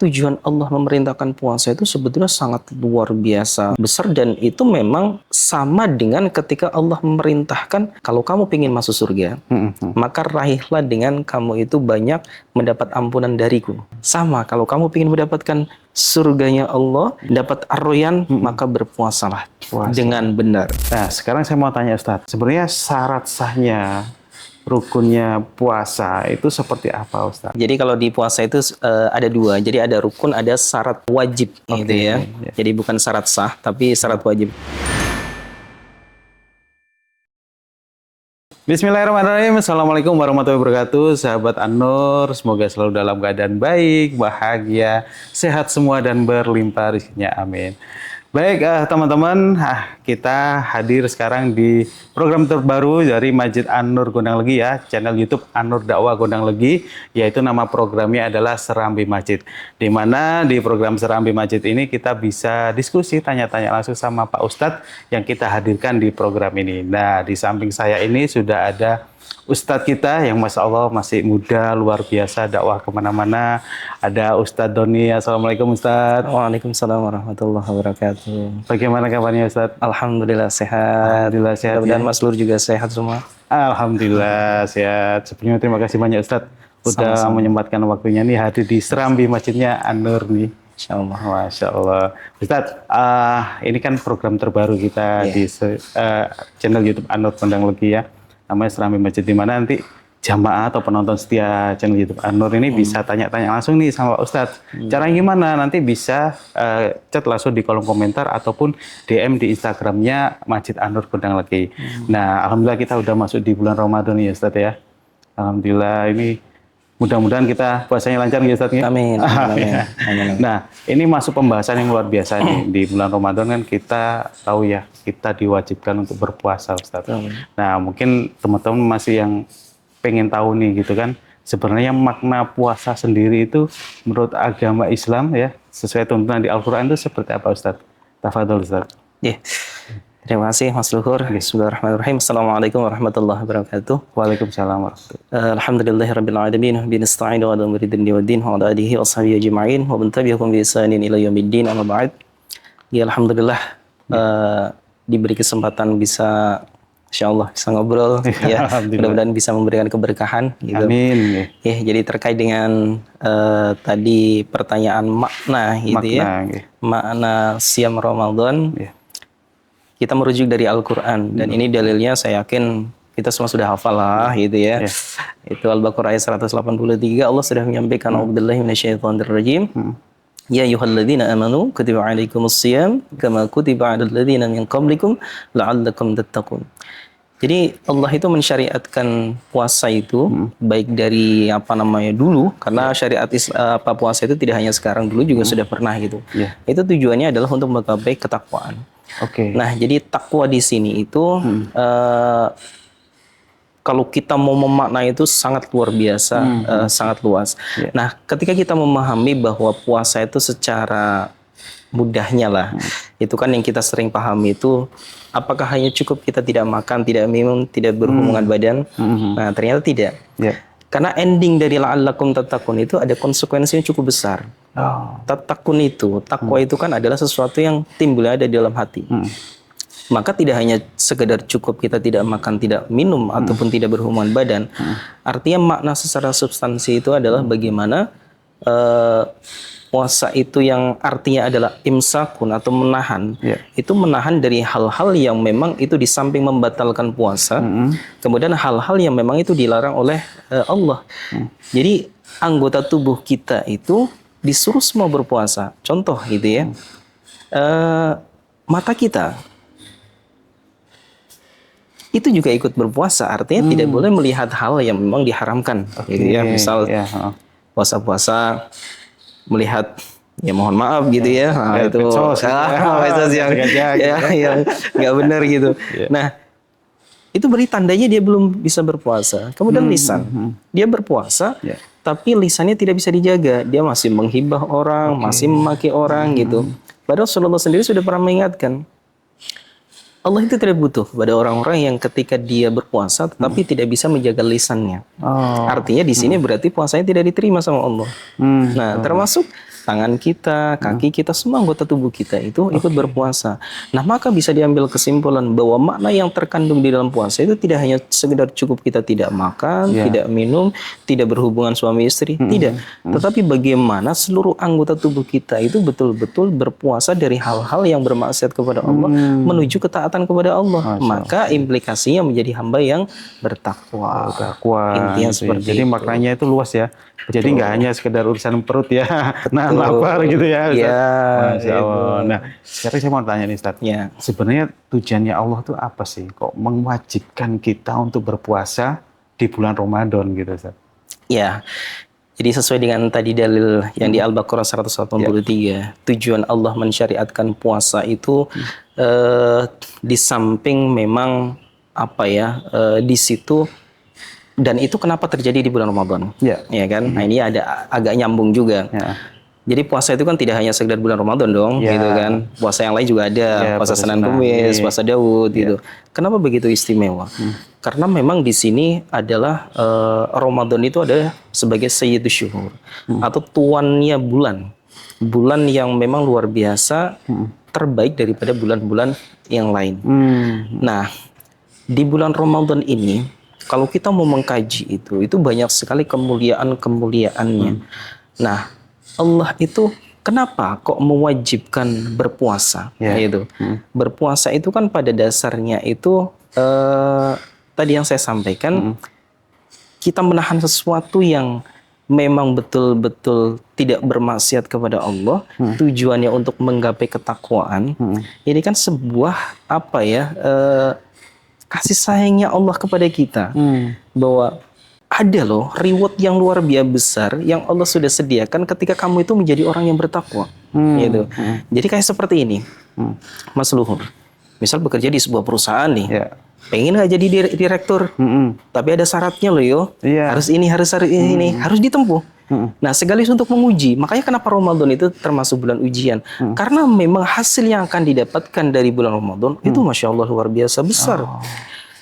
tujuan Allah memerintahkan puasa itu sebetulnya sangat luar biasa besar, dan itu memang sama dengan ketika Allah memerintahkan kalau kamu ingin masuk surga, maka raihlah dengan kamu itu banyak mendapat ampunan dariku. Sama, kalau kamu ingin mendapatkan surganya Allah, dapat ar-royan, maka berpuasalah dengan benar. Nah, sekarang saya mau tanya Ustadz, sebenarnya syarat sahnya rukunnya puasa itu seperti apa, Ustadz? Jadi kalau di puasa itu ada dua. Jadi ada rukun, ada syarat wajib, gitu ya. Jadi bukan syarat sah, tapi syarat wajib. Bismillahirrahmanirrahim. Assalamualaikum warahmatullahi wabarakatuh. Sahabat An-Nur, semoga selalu dalam keadaan baik, bahagia, sehat semua dan berlimpah rezekinya. Amin. Baik, teman-teman, kita hadir sekarang di program terbaru dari Masjid An-Nur Gondang Legi ya, channel YouTube An-Nur Dakwah Gondang Legi, yaitu nama programnya adalah Serambi Masjid. Di mana di program Serambi Masjid ini kita bisa diskusi, tanya-tanya langsung sama Pak Ustadz yang kita hadirkan di program ini. Nah, di samping saya ini sudah ada Ustadz kita yang Masya Allah masih muda, luar biasa, dakwah kemana-mana. Ada Ustadz Doni. Assalamualaikum Ustadz. Waalaikumsalam warahmatullahi wabarakatuh. Bagaimana kabarnya Ustadz? Alhamdulillah sehat. Alhamdulillah sehat. Dan Mas Lur juga sehat semua. Alhamdulillah sehat. Sebelumnya terima kasih banyak Ustadz udah menyempatkan waktunya nih hadir di Serambi Masjidnya An-Nur nih. Insya Allah. Masya Allah. Ustadz, ini kan program terbaru kita di channel YouTube An-Nur Gondang Legi ya. Namanya Serambi Masjid, di mana nanti jamaah atau penonton setia channel YouTube An-Nur ini bisa tanya-tanya langsung nih sama Pak Ustadz. Caranya gimana? Nanti bisa chat langsung di kolom komentar ataupun DM di Instagramnya Masjid An-Nur Gondang Legi. Nah, alhamdulillah kita udah masuk di bulan Ramadan ya Ustadz ya. Alhamdulillah, ini mudah-mudahan kita puasanya lancar ya Ustadz. Amin. Amin. Nah, ini masuk pembahasan yang luar biasa nih. Di bulan Ramadan kan kita tahu ya, kita diwajibkan untuk berpuasa Ustadz. Nah, mungkin teman-teman masih yang pengen tahu nih gitu kan, sebenarnya makna puasa sendiri itu menurut agama Islam ya, sesuai tuntunan di Al-Quran itu seperti apa Ustadz? Tafadhol Ustadz. Terima kasih Mas Luhur. Bismillahirrahmanirrahim. Assalamualaikum warahmatullahi wabarakatuh. Waalaikumsalam warahmatullahi. Alhamdulillahirabbil alamin wa binasta'inu ala umuri dunya waddin wa ala alihi washabihi ajma'in wa man tabi'ahum bi ihsanin ila yaumiddin. Amma ba'd. Ya alhamdulillah diberi kesempatan bisa insyaallah bisa ngobrol ya. Mudah-mudahan bisa memberikan keberkahan gitu. Amin. Ya, jadi terkait dengan tadi pertanyaan makna gitu ya. Makna siam Ramadan. Kita merujuk dari Al-Quran, dan ini dalilnya saya yakin kita semua sudah hafal lah gitu ya. Itu Al-Baqarah ayat 183, Allah sudah menyampaikan a'udzubillahi minasyaitonirrajim. Ya ayyuhalladzina amanu kutiba alaikumusiyam kama kutiba alal ladzina min qablikum la'allakum tattaqun. Jadi Allah itu mensyariatkan puasa itu baik dari dulu, karena syariat puasa itu tidak hanya sekarang, dulu juga sudah pernah gitu. Itu tujuannya adalah untuk menggapai ketakwaan. Nah, jadi takwa di sini itu kalau kita mau memaknai itu sangat luar biasa, sangat luas. Nah, ketika kita memahami bahwa puasa itu secara mudahnya lah, itu kan yang kita sering pahami itu, apakah hanya cukup kita tidak makan, tidak minum, tidak berhubungan badan? Nah, ternyata tidak. Karena ending dari la'allakum tattaqun itu ada konsekuensi yang cukup besar. Tattaqun itu, takwa itu kan adalah sesuatu yang timbul ada di dalam hati. Maka tidak hanya sekedar cukup kita tidak makan, tidak minum, ataupun tidak berhubungan badan. Artinya makna secara substansi itu adalah bagaimana puasa itu yang artinya adalah imsakun atau menahan. Itu menahan dari hal-hal yang memang itu di samping membatalkan puasa, kemudian hal-hal yang memang itu dilarang oleh Allah. Jadi anggota tubuh kita itu disuruh semua berpuasa. Contoh gitu ya, mata kita itu juga ikut berpuasa, artinya tidak boleh melihat hal yang memang diharamkan. Gitu ya, misal puasa-puasa melihat, ya mohon maaf gitu ya, itu medsos yang nggak benar gitu. Nah, itu beri tandanya dia belum bisa berpuasa. Kemudian lisan, dia berpuasa, tapi lisannya tidak bisa dijaga, dia masih menghibah orang, masih memaki orang gitu. Padahal Rasulullah sendiri sudah pernah mengingatkan, Allah itu tidak butuh pada orang-orang yang ketika dia berpuasa tetapi tidak bisa menjaga lisannya. Artinya di sini berarti puasanya tidak diterima sama Allah. Nah, termasuk tangan kita, kaki kita, semua anggota tubuh kita itu ikut berpuasa. Nah, maka bisa diambil kesimpulan bahwa makna yang terkandung di dalam puasa itu tidak hanya sekedar cukup kita tidak makan, tidak minum, tidak berhubungan suami istri, tidak. Tetapi bagaimana seluruh anggota tubuh kita itu betul-betul berpuasa dari hal-hal yang bermaksiat kepada Allah menuju ketaatan kepada Allah. Maka implikasinya menjadi hamba yang bertakwa. Intinya gitu seperti jadi itu. maknanya itu luas ya. Jadi nggak hanya sekedar urusan perut ya, nahan lapar gitu ya, Ustaz. Ya, Masya Allah. Nah, sekarang saya mau tanya nih, Ustaz. Ya. Sebenarnya tujuannya Allah tuh apa sih? Kok mewajibkan kita untuk berpuasa di bulan Ramadan gitu, Ustaz? Ya, jadi sesuai dengan tadi dalil yang di Al-Baqarah 183, tujuan Allah mensyariatkan puasa itu di samping memang apa ya, di situ. Dan itu kenapa terjadi di bulan Ramadan? Ya kan? Nah, ini ada agak nyambung juga. Jadi puasa itu kan tidak hanya sekedar bulan Ramadan dong, gitu kan? Puasa yang lain juga ada, puasa Senin Kamis, puasa Daud, gitu. Kenapa begitu istimewa? Karena memang di sini adalah Ramadan itu ada sebagai Sayyidus Syuhur atau tuannya bulan yang memang luar biasa, terbaik daripada bulan-bulan yang lain. Nah, di bulan Ramadan ini kalau kita mau mengkaji itu banyak sekali kemuliaan-kemuliaannya. Nah, Allah itu kenapa kok mewajibkan berpuasa? Gitu. Berpuasa itu kan pada dasarnya itu tadi yang saya sampaikan, kita menahan sesuatu yang memang betul-betul tidak bermaksiat kepada Allah, tujuannya untuk menggapai ketakwaan. Ini kan sebuah apa ya? Kasih sayangnya Allah kepada kita, bahwa ada loh reward yang luar biasa besar yang Allah sudah sediakan ketika kamu itu menjadi orang yang bertakwa, gitu. Jadi kayak seperti ini, Mas Luhur, misal bekerja di sebuah perusahaan nih, pengen nggak jadi direktur, tapi ada syaratnya loh yo, harus ini, harus ini, harus ditempuh. Nah, sekaligus untuk menguji, makanya kenapa Ramadan itu termasuk bulan ujian, karena memang hasil yang akan didapatkan dari bulan Ramadan itu Masya Allah luar biasa besar.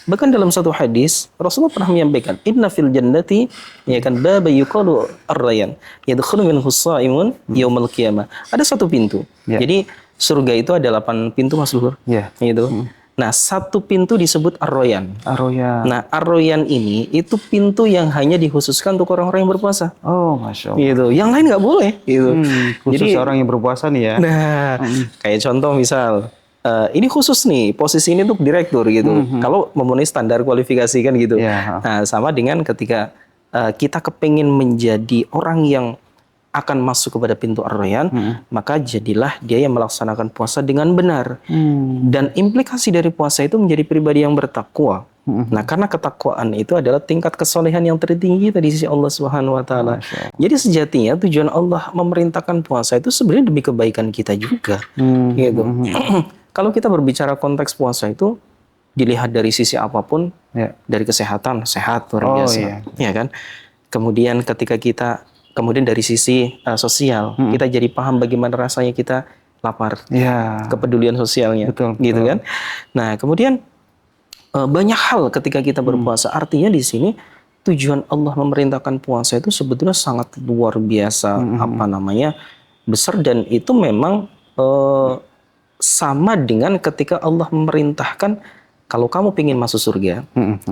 Bahkan dalam satu hadis Rasulullah pernah menyampaikan, Inna fil jannati, ya kan, baba yuqalu ar-rayyan yadkhulu minhu as-shaimun yaumal qiyamah. Ada satu pintu. Jadi surga itu ada 8 pintu, Mas Luhur. Gitu. Nah, satu pintu disebut Ar-Royan. Nah, Ar-Royan ini itu pintu yang hanya dikhususkan untuk orang-orang yang berpuasa. Oh, Masya Allah. Gitu. Yang lain nggak boleh. Gitu. Khusus orang yang berpuasa nih ya. Nah, kayak contoh misal, ini khusus nih, posisi ini untuk direktur gitu. Kalau memenuhi standar kualifikasi kan gitu. Nah, sama dengan ketika kita kepingin menjadi orang yang akan masuk kepada pintu Ar-Rayyan, maka jadilah dia yang melaksanakan puasa dengan benar. Dan implikasi dari puasa itu menjadi pribadi yang bertakwa. Nah, karena ketakwaan itu adalah tingkat kesolehan yang tertinggi di sisi Allah Subhanahu wa taala. Jadi sejatinya tujuan Allah memerintahkan puasa itu sebenarnya demi kebaikan kita juga. Gitu. Kalau kita berbicara konteks puasa itu dilihat dari sisi apapun, dari kesehatan, sehat luar biasa. Ya kan? Kemudian ketika kita dari sisi sosial, kita jadi paham bagaimana rasanya kita lapar, kepedulian sosialnya, gitu kan. Nah, kemudian banyak hal ketika kita berpuasa. Artinya di sini tujuan Allah memerintahkan puasa itu sebetulnya sangat luar biasa, besar, dan itu memang sama dengan ketika Allah memerintahkan, kalau kamu ingin masuk surga,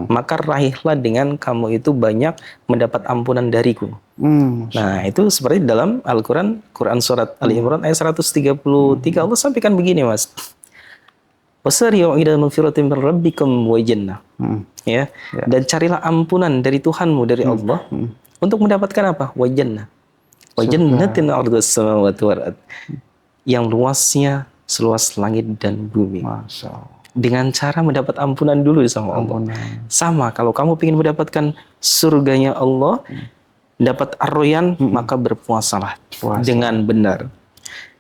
maka raihlah dengan kamu itu banyak mendapat ampunan dariku. Nah, itu seperti dalam Al-Quran, Quran Surat Ali Imran ayat 133, Allah sampaikan begini, Mas. Wasari'u ila magfiratin min rabbikum wa jannah. Dan carilah ampunan dari Tuhanmu, dari Allah, untuk mendapatkan apa? Wa jannah. Wa jannatin 'arduhas samawati wal ardh. Yang luasnya seluas langit dan bumi. Masya Allah. Dengan cara mendapat ampunan dulu sama Allah. Sama, kalau kamu ingin mendapatkan surganya Allah, dapat Ar-Royan, maka berpuasalah dengan benar.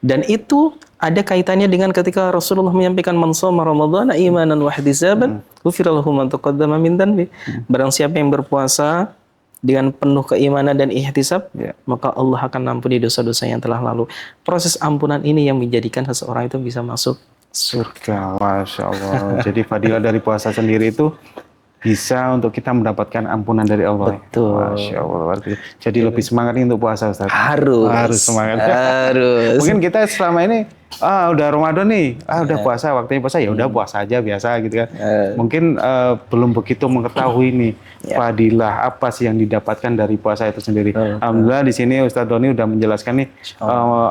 Dan itu ada kaitannya dengan ketika Rasulullah menyampaikan, man shoma ramadhana imanan wa ihtisaban ghufira lahu ma taqaddama min dhanbi. Barang siapa yang berpuasa dengan penuh keimanan dan ihtisab, maka Allah akan ampuni dosa-dosa yang telah lalu. Proses ampunan ini yang menjadikan seseorang itu bisa masuk surga. Masya Allah. Jadi fadilah dari puasa sendiri itu bisa untuk kita mendapatkan ampunan dari Allah. Betul. Masya Allah. Jadi lebih semangat nih untuk puasa, Ustaz. Harus semangat. Harus. Mungkin kita selama ini udah Ramadan nih, udah puasa, waktunya puasa, ya udah puasa aja biasa gitu kan. Mungkin belum begitu mengetahui nih fadilah apa sih yang didapatkan dari puasa itu sendiri. Alhamdulillah di sini Ustadz Doni udah menjelaskan nih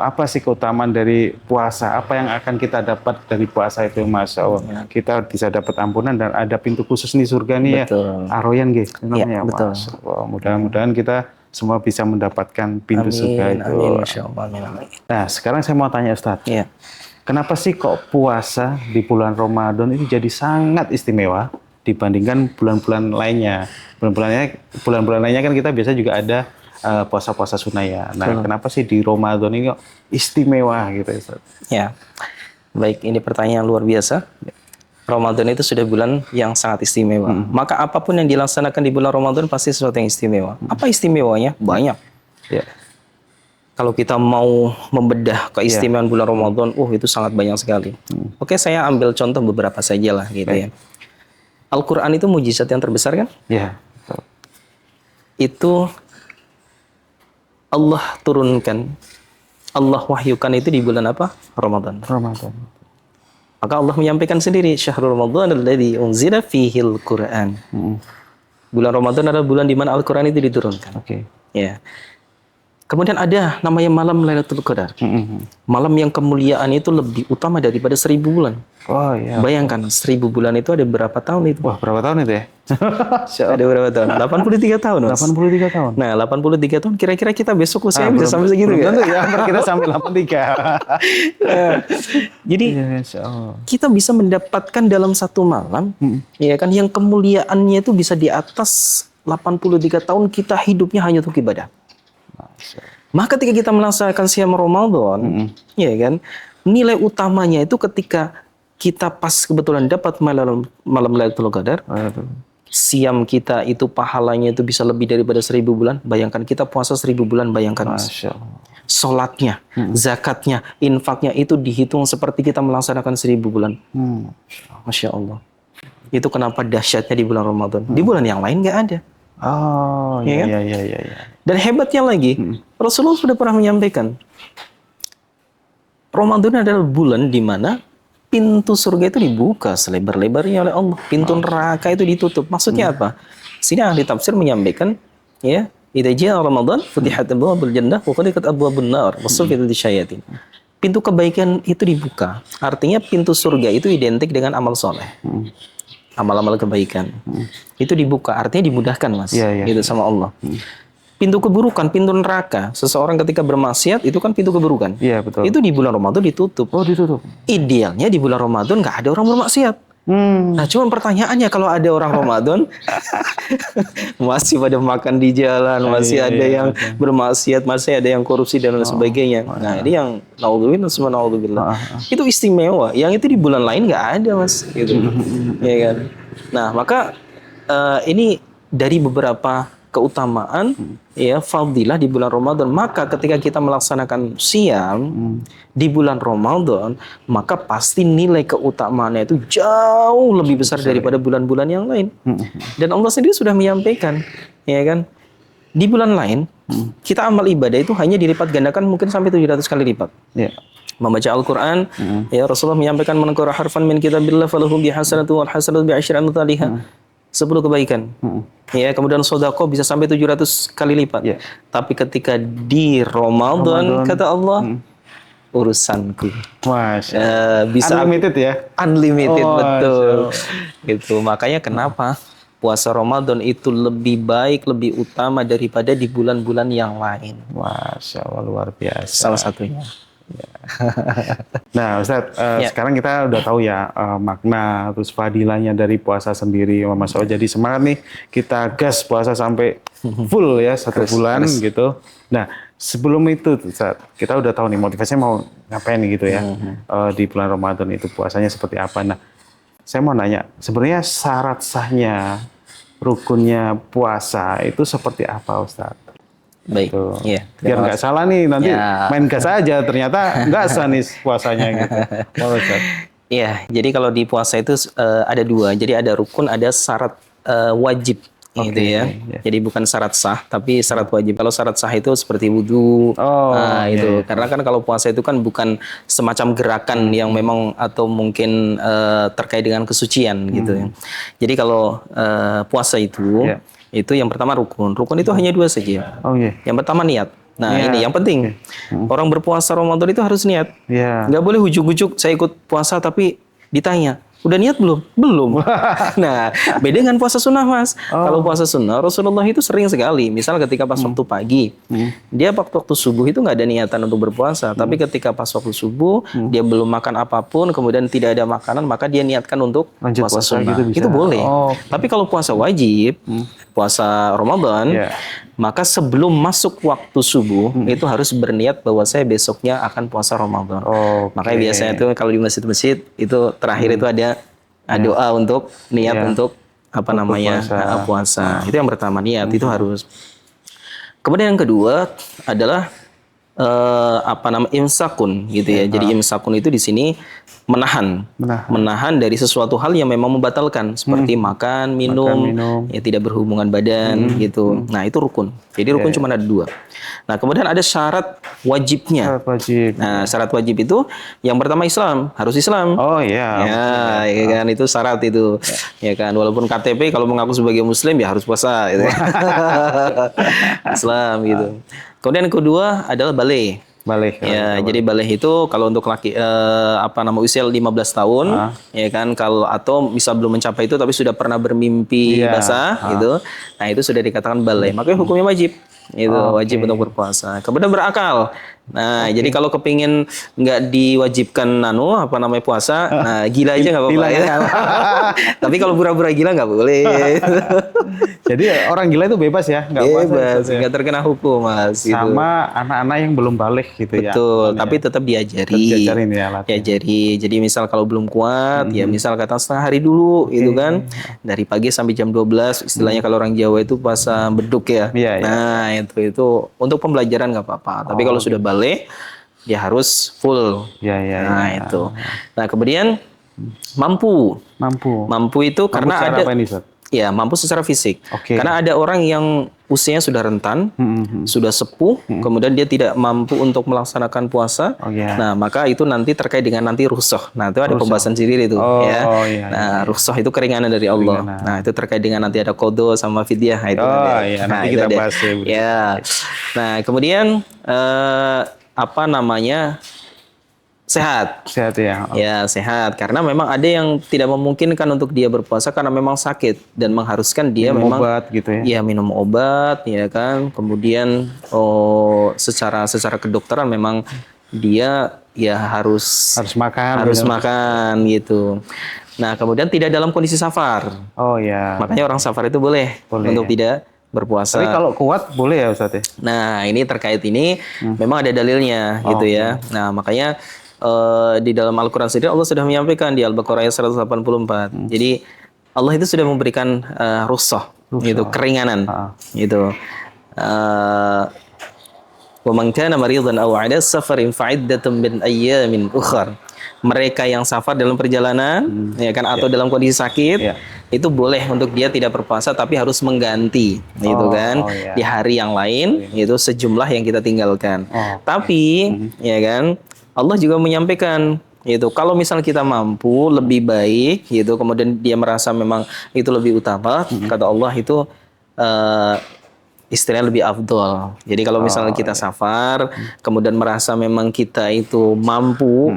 apa sih keutamaan dari puasa, apa yang akan kita dapat dari puasa itu, Masya Allah. Kita bisa dapat ampunan dan ada pintu khusus nih surga nih. Betul. Ya. Ar-Rayyan gitu namanya. Betul. Mudah-mudahan kita semua bisa mendapatkan pintu surga itu. Amin, Masya Allah, amin. Nah, sekarang saya mau tanya Ustadz. Iya. Kenapa sih kok puasa di bulan Ramadan itu jadi sangat istimewa dibandingkan bulan-bulan lainnya? Bulan-bulan lainnya kan kita biasa juga ada puasa-puasa sunnah ya. Nah, kenapa sih di Ramadan ini kok istimewa gitu Ustaz? Ya. Baik, ini pertanyaan luar biasa. Ramadan itu sudah bulan yang sangat istimewa. Maka apapun yang dilaksanakan di bulan Ramadan pasti sesuatu yang istimewa. Apa istimewanya? Banyak. Ya. Kalau kita mau membedah keistimewaan bulan Ramadan, itu sangat banyak sekali. Oke, saya ambil contoh beberapa saja lah gitu ya. Al-Quran itu mujizat yang terbesar kan? Ya. Itu Allah turunkan, Allah wahyukan itu di bulan apa? Ramadan. Maka Allah menyampaikan sendiri, Syahrul Ramadan alladzi unzila fihil Qur'an. Bulan Ramadan adalah bulan di mana Al-Quran itu diturunkan. Oke. Ya. Kemudian ada namanya malam Lailatul Qadar. Malam yang kemuliaan itu lebih utama daripada 1000 bulan. Oh iya. Bayangkan 1000 bulan itu ada berapa tahun itu? Wah, berapa tahun itu ya? Ada berapa tahun? 83 tahun, Mas. 83 tahun. Nah, 83 tahun kira-kira kita besok usia bisa sampai segitu ya? Kita sampai 83. Jadi kita bisa mendapatkan dalam satu malam, ya kan, yang kemuliaannya itu bisa di atas 83 tahun kita hidupnya hanya untuk ibadah. Maka ketika kita melaksanakan siam Ramadan, ya kan, nilai utamanya itu ketika kita pas kebetulan dapat malam Lailatul Qadar, siam kita itu pahalanya itu bisa lebih daripada 1000 bulan. Bayangkan kita puasa 1000 bulan, bayangkan Mas. Sholatnya, zakatnya, infaknya itu dihitung seperti kita melaksanakan 1000 bulan. Masya Allah. Itu kenapa dahsyatnya di bulan Ramadan. Di bulan yang lain nggak ada. Oh iya, kan? iya. Dan hebatnya lagi, Rasulullah sudah pernah menyampaikan, Ramadan adalah bulan di mana pintu surga itu dibuka selebar-lebarnya oleh Allah. Pintu neraka itu ditutup. Maksudnya apa? Sini ahli tafsir menyampaikan, ya, idza jaa Ramadan futihat abwaabul jannah wa ghaliqat abwaabun nar wa suffidat asyayatin. Pintu kebaikan itu dibuka. Artinya pintu surga itu identik dengan amal soleh. Amal-amal kebaikan. Itu dibuka, artinya dimudahkan, Mas. Gitu sama Allah. Pintu keburukan, pintu neraka. Seseorang ketika bermaksiat, itu kan pintu keburukan. Iya, betul. Itu di bulan Ramadan ditutup. Oh, ditutup. Idealnya di bulan Ramadan nggak ada orang bermaksiat. Nah, cuma pertanyaannya kalau ada orang Ramadan masih pada makan di jalan, masih ada yang bermaksiat, masih ada yang korupsi dan lain sebagainya. Nah, ini yang naudzubillah. Itu istimewa. Yang itu di bulan lain nggak ada, Mas. Gitu. Ya kan? Nah, maka ini dari beberapa keutamaan ya fadilah di bulan Ramadan. Maka ketika kita melaksanakan siam di bulan Ramadan, maka pasti nilai keutamaannya itu jauh lebih besar daripada bulan-bulan yang lain. Dan Allah sendiri sudah menyampaikan, ya kan, di bulan lain kita amal ibadah itu hanya dilipat gandakan mungkin sampai 700 kali lipat. Membaca Al-Quran, ya Rasulullah menyampaikan, man qara harfan min kitabillah falahu bihasanatu wal hasanatu bi asyri amsalihha. 10 kebaikan. Ya, kemudian sedekah bisa sampai 700 kali lipat. Tapi ketika di Ramadan kata Allah, urusanku. Bisa unlimited ya? Unlimited, betul. Gitu. Makanya kenapa puasa Ramadan itu lebih baik, lebih utama daripada di bulan-bulan yang lain. Masya Allah, luar biasa. Salah satunya. Nah, Ustadz, sekarang kita udah tahu ya makna terus fadilahnya dari puasa sendiri, Mas. Jadi semangat nih kita gas puasa sampai full ya 1 bulan gitu. Nah, sebelum itu, Ustadz, kita udah tahu nih motivasinya mau ngapain nih gitu ya di bulan Ramadan itu puasanya seperti apa. Nah, saya mau nanya, sebenarnya syarat sahnya rukunnya puasa itu seperti apa, Ustadz? Baik, ya. Biar nggak salah nih nanti main gas aja ternyata nggak sah nih puasanya gitu. Iya, jadi kalau di puasa itu ada 2. Jadi ada rukun, ada syarat wajib. Gitu ya. Jadi bukan syarat sah, tapi syarat wajib. Kalau syarat sah itu seperti wudhu, itu. Karena kan kalau puasa itu kan bukan semacam gerakan yang memang atau mungkin terkait dengan kesucian gitu ya. Jadi kalau puasa itu yang pertama rukun. Rukun itu hanya 2 saja. Yang pertama niat. Nah ini yang penting. Orang berpuasa Ramadan itu harus niat. Nggak boleh ujuk-ujuk saya ikut puasa tapi ditanya. Udah niat belum? Belum. Nah, beda dengan puasa sunnah, Mas. Kalau puasa sunnah, Rasulullah itu sering sekali. Misal ketika pas waktu pagi, dia waktu subuh itu nggak ada niatan untuk berpuasa. Tapi ketika pas waktu subuh, dia belum makan apapun, kemudian tidak ada makanan, maka dia niatkan untuk puasa sunnah. Gitu itu boleh. Tapi kalau puasa wajib, puasa Ramadan, maka sebelum masuk waktu subuh, itu harus berniat bahwa saya besoknya akan puasa Ramadan. Makanya biasanya itu kalau di masjid-masjid, itu terakhir itu ada doa untuk niat untuk puasa. Itu yang pertama, niat itu harus. Kemudian yang kedua adalah imsakun gitu ya. Jadi imsakun itu di sini menahan dari sesuatu hal yang memang membatalkan seperti makan, minum, ya tidak berhubungan badan gitu. Nah, itu rukun. Jadi rukun cuma ada 2. Nah, kemudian ada syarat wajibnya. Nah, syarat wajib itu yang pertama Islam, harus Islam. Ya kan itu syarat itu. Ya kan walaupun KTP kalau mengaku sebagai muslim ya harus puasa gitu. Islam gitu. Kemudian yang kedua adalah baligh. Jadi baligh itu kalau untuk laki usia 15 tahun, ya kan kalau atau bisa belum mencapai itu tapi sudah pernah bermimpi basah gitu. Nah, itu sudah dikatakan baligh. Makanya hukumnya wajib. Itu wajib untuk berpuasa. Kemudian berakal. Nah, jadi kalau kepingin nggak diwajibkan puasa, nah gila aja nggak apa-apa ya. Tapi kalau pura-pura gila nggak boleh. Jadi orang gila itu bebas ya, nggak bebas, nggak terkena hukum, Mas. Sama anak-anak yang belum balik gitu ya. Betul, tapi tetap diajari. Diajari. Jadi misal kalau belum kuat, ya misal kata setengah hari dulu, gitu kan. Dari pagi sampai jam 12, istilahnya kalau orang Jawa itu puasa beduk ya. Nah, itu untuk pembelajaran nggak apa-apa. Tapi kalau sudah balik, dia harus full. Nah, itu. Nah, kemudian mampu itu karena ada mampu secara fisik. Karena ada orang yang usianya sudah rentan, sudah sepuh, kemudian dia tidak mampu untuk melaksanakan puasa. Nah, maka itu nanti terkait dengan nanti rukhsah. Nah, itu ada pembahasan sendiri itu Nah, rukhsah itu keringanan dari Allah. Nah, itu terkait dengan nanti ada qadha sama fidyah itu. Nanti kita bahas ya. Nah, kemudian sehat ya. Ya, sehat karena memang ada yang tidak memungkinkan untuk dia berpuasa karena memang sakit dan mengharuskan dia minum obat gitu ya. Ya, minum obat ya kan. Kemudian secara kedokteran memang dia ya harus makan gitu. Nah, kemudian tidak dalam kondisi safar. Makanya orang safar itu boleh untuk tidak berpuasa. Tapi kalau kuat boleh ya Ustaz ya? Nah, ini terkait ini memang ada dalilnya gitu ya. Nah, makanya di dalam Al-Quran sendiri Allah sudah menyampaikan di Al-Baqarah ayat 184. Jadi Allah itu sudah memberikan rukhsah gitu, keringanan gitu. Wa man kana maridan aw 'ala safarin fa'iddatun min ayyamin ukhra. Mereka yang safar dalam perjalanan ya kan atau dalam kondisi sakit itu boleh untuk dia tidak berpuasa tapi harus mengganti gitu kan di hari yang lain itu sejumlah yang kita tinggalkan. Tapi ya kan Allah juga menyampaikan itu kalau misal kita mampu lebih baik gitu kemudian dia merasa memang itu lebih utama kata Allah itu istilahnya lebih afdol. Jadi kalau misalnya kita safar kemudian merasa memang kita itu mampu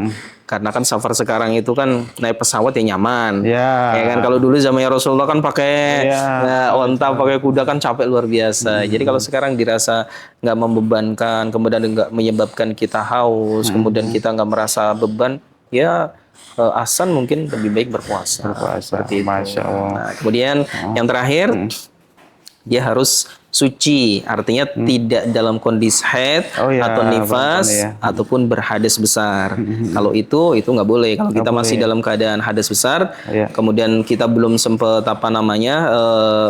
karena kan safar sekarang itu kan naik pesawat ya nyaman. Ya kan kalau dulu zamannya Rasulullah kan pakai onta, pakai kuda kan capek luar biasa. Jadi kalau sekarang dirasa nggak membebankan, kemudian nggak menyebabkan kita haus, kemudian kita nggak merasa beban, ya Ahsan mungkin lebih baik berpuasa. Seperti itu. Masya Allah. Nah, kemudian yang terakhir dia harus suci, artinya tidak dalam kondisi haid atau nifas ataupun berhadas besar. Kalau itu nggak boleh. Kalau kita masih dalam keadaan hadas besar, kemudian kita belum sempat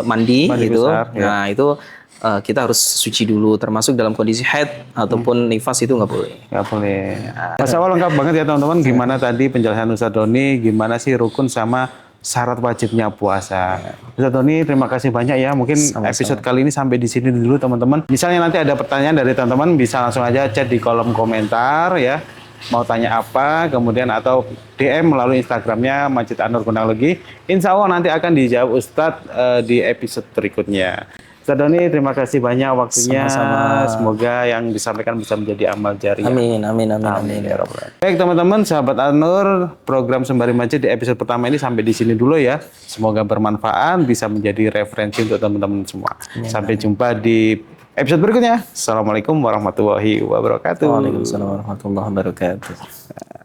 mandi gitu, nah itu kita harus suci dulu, termasuk dalam kondisi haid ataupun nifas itu nggak boleh. Nggak boleh. Masya Allah lengkap banget ya teman-teman. Gimana tadi penjelasan Ustaz Doni, gimana sih rukun sama syarat wajibnya puasa. Ustaz Doni, terima kasih banyak ya. Mungkin Sama-sama. episode kali ini sampai di sini dulu teman-teman. Misalnya nanti ada pertanyaan dari teman-teman, bisa langsung aja chat di kolom komentar ya. Mau tanya apa, kemudian atau DM melalui Instagramnya Masjid An-Nur Gonanlogi. Insya Allah nanti akan dijawab Ustadz di episode berikutnya. Ustadz Doni, terima kasih banyak waktunya. Sama-sama. Semoga yang disampaikan bisa menjadi amal jariah. Amin, amin, amin, amin. Ya Rabbal Alamin. Baik teman-teman, sahabat An-Nur, program Sembari Masjid di episode pertama ini sampai di sini dulu ya. Semoga bermanfaat, bisa menjadi referensi untuk teman-teman semua. Sampai jumpa di episode berikutnya. Assalamualaikum warahmatullahi wabarakatuh. Waalaikumsalam warahmatullahi wabarakatuh.